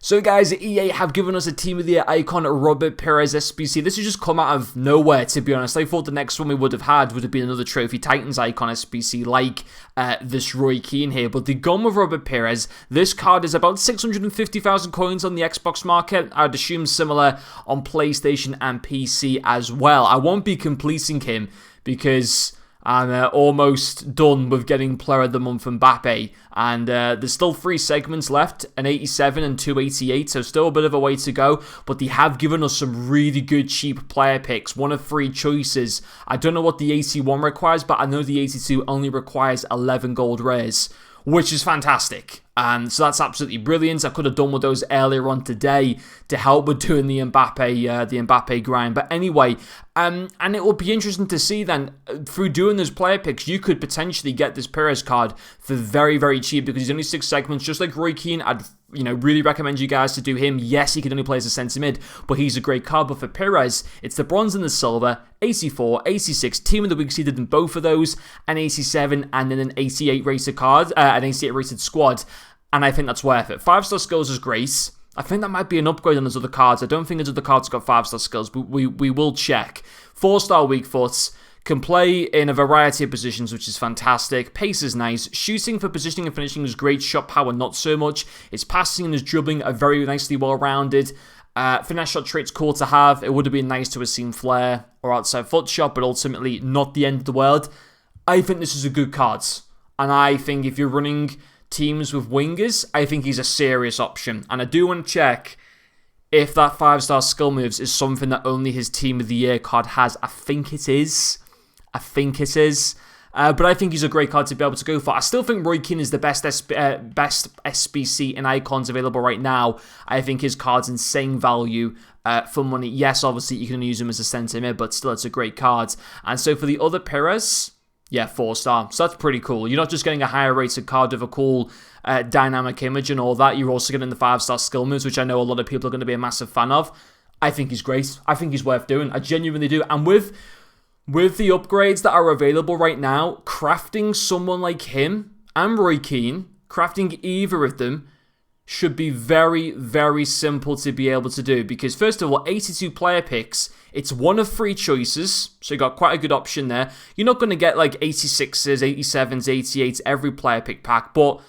So guys, EA have given us a Team of the Year icon, Robert Pires Sbc. This has just come out of nowhere, to be honest. I thought the next one we would have had would have been another Trophy Titans icon Sbc like this Roy Keane here. But they've gone with Robert Pires. This card is about 650,000 coins on the Xbox market. I'd assume similar on PlayStation and PC as well. I won't be completing him because I'm almost done with getting Player of the Month Mbappe. And there's still 3 segments left, an 87 and 288, so still a bit of a way to go. But they have given us some really good cheap player picks, one of 3 choices. I don't know what the 81 requires, but I know the 82 only requires 11 gold rares, which is fantastic. So that's absolutely brilliant. I could have done with those earlier on today to help with doing the Mbappe grind. But anyway, and it will be interesting to see then, through doing those player picks, you could potentially get this Pires card for very, very cheap because he's only 6 segments, just like Roy Keane. I'd really recommend you guys to do him. Yes, he can only play as a centre mid, but he's a great card. But for Pires, it's the bronze and the silver, 84, 86, Team of the Week seeded in both of those, an 87, and then an 88 rated card, an 88 rated squad. And I think that's worth it. 5-star skills is great. I think that might be an upgrade on his other cards. I don't think his other cards got 5-star skills, but we will check. 4-star weak foot. Can play in a variety of positions, which is fantastic. Pace is nice. Shooting for positioning and finishing is great. Shot power, not so much. His passing and his dribbling are very nicely well-rounded. Finesse shot trait's cool to have. It would have been nice to have seen flair or outside foot shot, but ultimately not the end of the world. I think this is a good card. And I think if you're running teams with wingers, I think he's a serious option. And I do want to check if that 5-star skill moves is something that only his Team of the Year card has. I think it is. But I think he's a great card to be able to go for. I still think Roy Keane is the best SBC in icons available right now. I think his card's insane value for money. Yes, obviously you can use him as a centre mid, but still it's a great card. And so for the other Pires, yeah, 4-star. So that's pretty cool. You're not just getting a higher rated card with a cool dynamic image and all that. You're also getting the 5-star skill moves, which I know a lot of people are going to be a massive fan of. I think he's great. I think he's worth doing. I genuinely do. And with the upgrades that are available right now, crafting someone like him and Roy Keane, crafting either of them, should be very, very simple to be able to do. Because first of all, 82 player picks, it's one of 3 choices, so you got quite a good option there. You're not going to get like 86s, 87s, 88s every player pick pack, but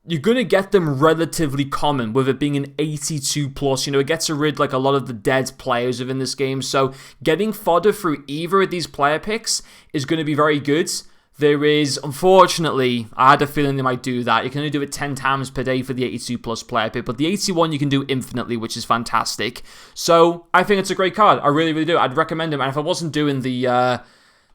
you're going to get them relatively common, with it being an 82 plus. It gets rid like a lot of the dead players within this game. So getting fodder through either of these player picks is going to be very good. There is, unfortunately, I had a feeling they might do that. You can only do it 10 times per day for the 82 plus player pick, but the 81 you can do infinitely, which is fantastic. So I think it's a great card. I really, really do. I'd recommend him. And if I wasn't doing the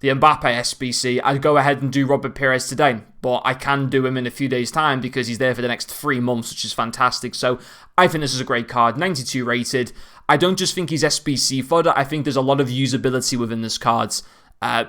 Mbappe SBC, I'd go ahead and do Robert Pires today. But I can do him in a few days' time because he's there for the next 3 months, which is fantastic. So I think this is a great card. 92 rated. I don't just think he's SBC fodder. I think there's a lot of usability within this card.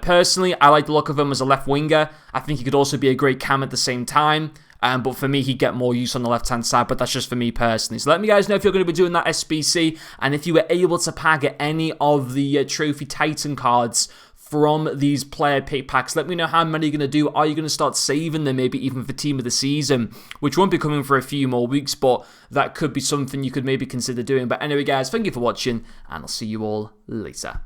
Personally, I like the look of him as a left winger. I think he could also be a great cam at the same time. But for me, he'd get more use on the left-hand side, but that's just for me personally. So let me guys know if you're going to be doing that SBC, and if you were able to pack any of the Trophy Titan cards from these player pick packs. Let me know how many you're going to do. Are you going to start saving them, maybe even for Team of the Season, which won't be coming for a few more weeks, but that could be something you could maybe consider doing. But anyway, guys, thank you for watching, and I'll see you all later.